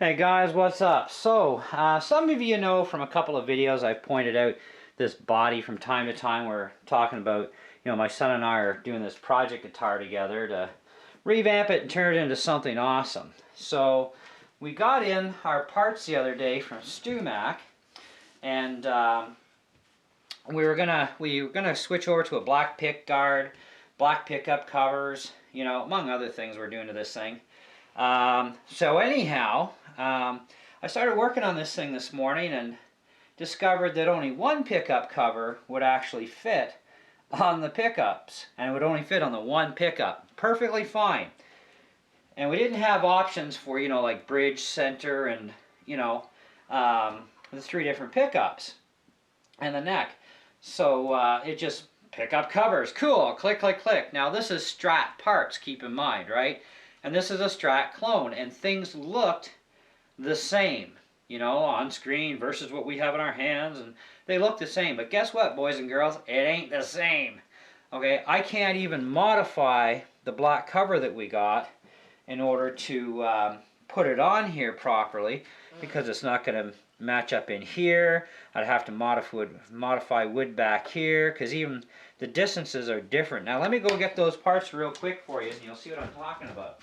Hey guys, what's up? So, some of you know from a couple of videos I've pointed out this body from time to time. We're talking about, my son and I are doing this project guitar together to revamp it and turn it into something awesome. So, we got in our parts the other day from StewMac, and we were gonna switch over to a black pick guard, black pickup covers, among other things we're doing to this thing. So anyhow, I started working on this thing this morning and discovered that only one pickup cover would actually fit on the pickups, and it would only fit on the one pickup perfectly fine. And we didn't have options for, like bridge, center, and the three different pickups and the neck. So it just pickup covers, cool, click, click, click. Now this is Strat parts, keep in mind, right? And this is a Strat clone, and things looked the same, on screen versus what we have in our hands, and they look the same. But guess what, boys and girls? It ain't the same. Okay, I can't even modify the black cover that we got in order to put it on here properly, because it's not going to match up in here. I'd have to modify wood back here, because even the distances are different. Now let me go get those parts real quick for you, and you'll see what I'm talking about.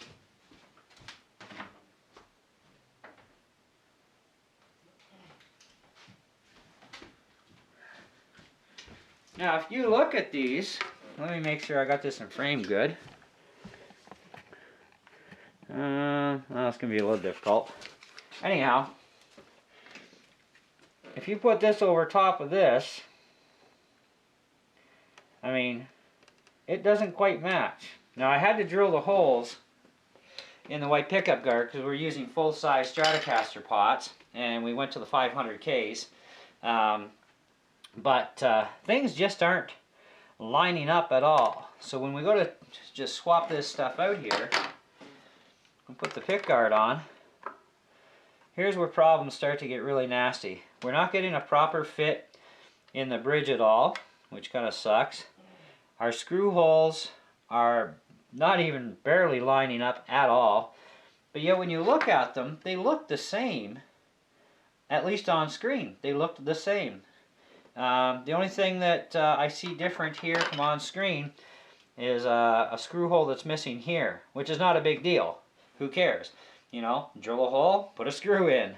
Now if you look at these, let me make sure I got this in frame good. Well, it's going to be a little difficult. Anyhow, if you put this over top of this, I mean, it doesn't quite match. Now I had to drill the holes in the white pickup guard because we're using full-size Stratocaster pots, and we went to the 500Ks. But things just aren't lining up at all. So when we go to just swap this stuff out here and put the pick guard on, here's where problems start to get really nasty. We're not getting a proper fit in the bridge at all, which kind of sucks. Our screw holes are not even barely lining up at all. But yet when you look at them, they look the same, at least on screen. They look the same. The only thing that I see different here from on screen is a screw hole that's missing here, which is not a big deal. Who cares? Drill a hole, put a screw in,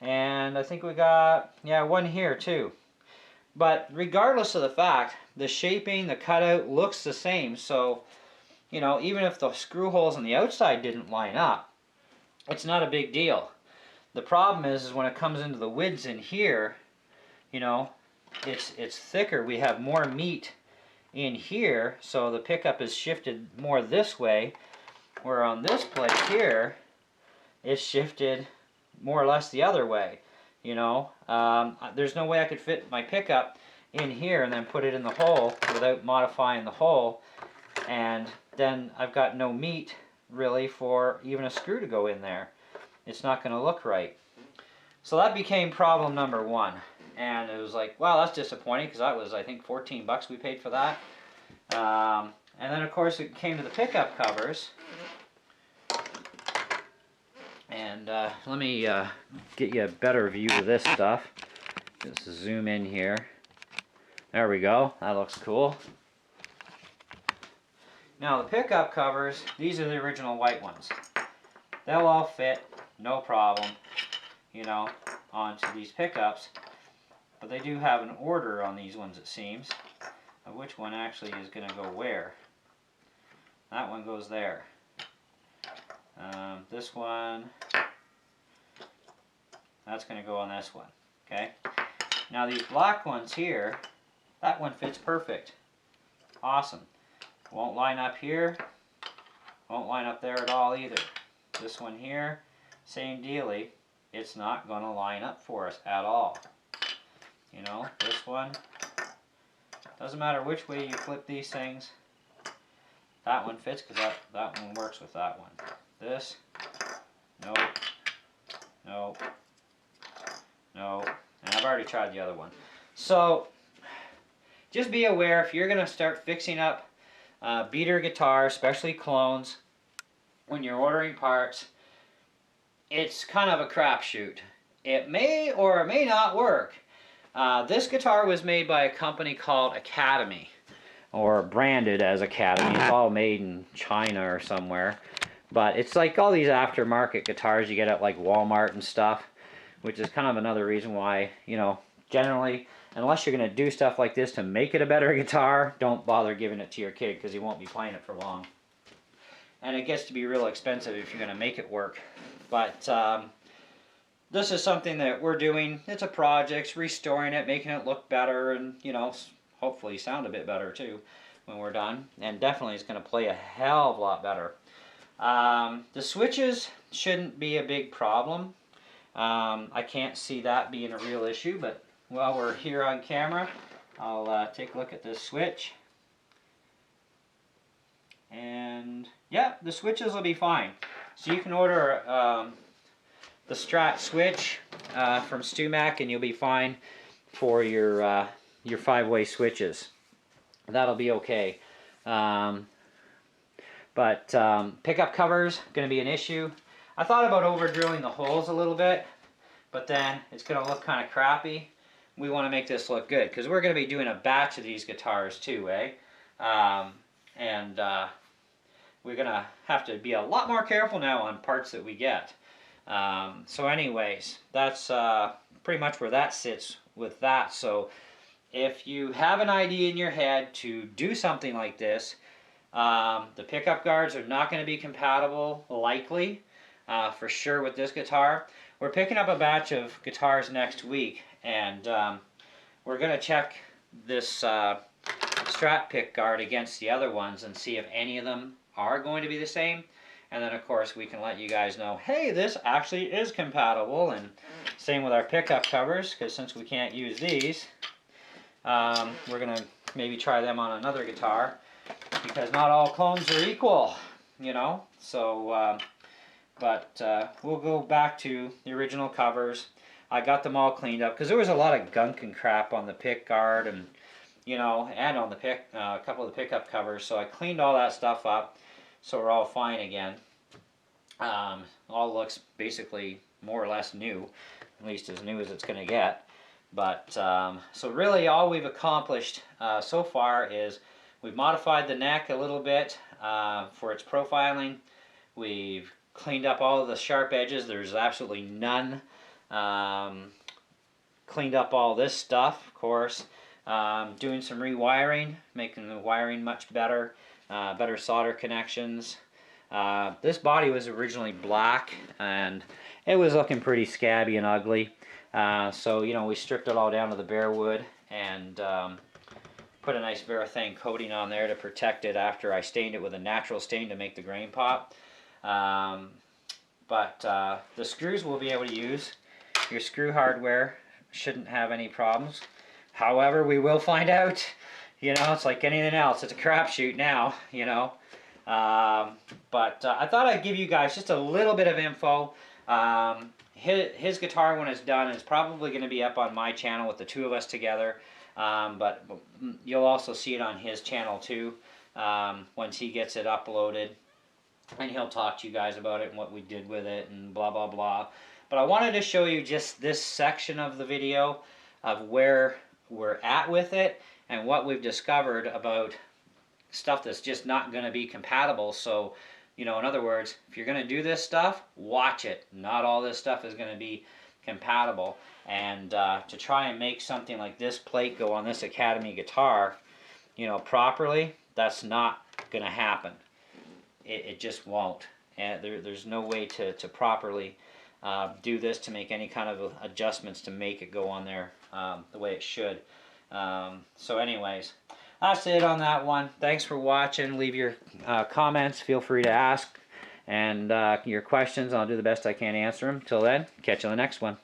And I think we got, one here too. But regardless of the fact, the shaping, the cutout looks the same. So, even if the screw holes on the outside didn't line up, it's not a big deal. The problem is when it comes into the widths in here, it's thicker. We have more meat in here, so the pickup is shifted more this way, where on this plate here, it's shifted more or less the other way. There's no way I could fit my pickup in here and then put it in the hole without modifying the hole, and then I've got no meat really for even a screw to go in there. It's not going to look right. So that became problem number one. And it was like, wow, that's disappointing, because that was, I think, 14 bucks we paid for that. And then, of course, it came to the pickup covers. And let me get you a better view of this stuff. Just zoom in here. There we go. That looks cool. Now, the pickup covers, these are the original white ones. They'll all fit, no problem, onto these pickups. But they do have an order on these ones, it seems, of which one actually is going to go where. That one goes there. This one, that's going to go on this one. Okay. Now these black ones here, that one fits perfect. Awesome. Won't line up here. Won't line up there at all either. This one here, same dealy. It's not going to line up for us at all. This one, doesn't matter which way you flip these things, that one fits because that one works with that one. This, nope, nope, nope, and I've already tried the other one. So, just be aware if you're going to start fixing up beater guitar, especially clones, when you're ordering parts, it's kind of a crapshoot. It may or it may not work. This guitar was made by a company called Academy, or branded as Academy. It's all made in China or somewhere. But it's like all these aftermarket guitars you get at like Walmart and stuff, which is kind of another reason why, you know, generally, unless you're going to do stuff like this to make it a better guitar, don't bother giving it to your kid because he won't be playing it for long. And it gets to be real expensive if you're going to make it work. But this is something that we're doing. It's a project, restoring it, making it look better, and, you know, hopefully sound a bit better too when we're done. And definitely it's going to play a hell of a lot better. The switches shouldn't be a big problem. I can't see that being a real issue, but while we're here on camera, I'll take a look at this switch. And yeah, the switches will be fine. So you can order the Strat switch from StewMac, and you'll be fine for your 5-way switches. That'll be okay. But pickup covers going to be an issue. I thought about over drilling the holes a little bit, but then it's going to look kind of crappy. We want to make this look good because we're going to be doing a batch of these guitars too, eh? We're going to have to be a lot more careful now on parts that we get. So anyways, that's pretty much where that sits with that. So if you have an idea in your head to do something like this, the pickup guards are not going to be compatible, likely, for sure with this guitar. We're picking up a batch of guitars next week, and we're going to check this Strat pick guard against the other ones and see if any of them are going to be the same. And then, of course, we can let you guys know, hey, this actually is compatible. And same with our pickup covers, because since we can't use these, we're going to maybe try them on another guitar, because not all clones are equal, you know. So, we'll go back to the original covers. I got them all cleaned up, because there was a lot of gunk and crap on the pick guard, and, you know, and on the a couple of the pickup covers. So I cleaned all that stuff up, so we're all fine again. All looks basically more or less new, at least as new as it's going to get. But so really all we've accomplished so far is we've modified the neck a little bit for its profiling. We've cleaned up all of the sharp edges. There's absolutely none. Cleaned up all this stuff, of course. Doing some rewiring, making the wiring much better. Better solder connections. This body was originally black, and it was looking pretty scabby and ugly. So, you know, we stripped it all down to the bare wood and put a nice Varathane coating on there to protect it after I stained it with a natural stain to make the grain pop. The screws we'll be able to use. Your screw hardware shouldn't have any problems. However, we will find out. You know, it's like anything else. It's a crapshoot now, you know. I thought I'd give you guys just a little bit of info. His guitar, when it's done, is probably going to be up on my channel with the two of us together. But you'll also see it on his channel too once he gets it uploaded. And he'll talk to you guys about it and what we did with it and blah, blah, blah. But I wanted to show you just this section of the video of where we're at with it and what we've discovered about stuff that's just not going to be compatible. So, you know, in other words, if you're going to do this stuff, watch it. Not all this stuff is going to be compatible. And to try and make something like this plate go on this Academy guitar, you know, properly, that's not going to happen. It just won't. And there's no way to properly do this, to make any kind of adjustments to make it go on there the way it should. So anyways, that's it on that one. Thanks for watching. Leave your comments. Feel free to ask and your questions. I'll do the best I can to answer them. Till then, catch you on the next one.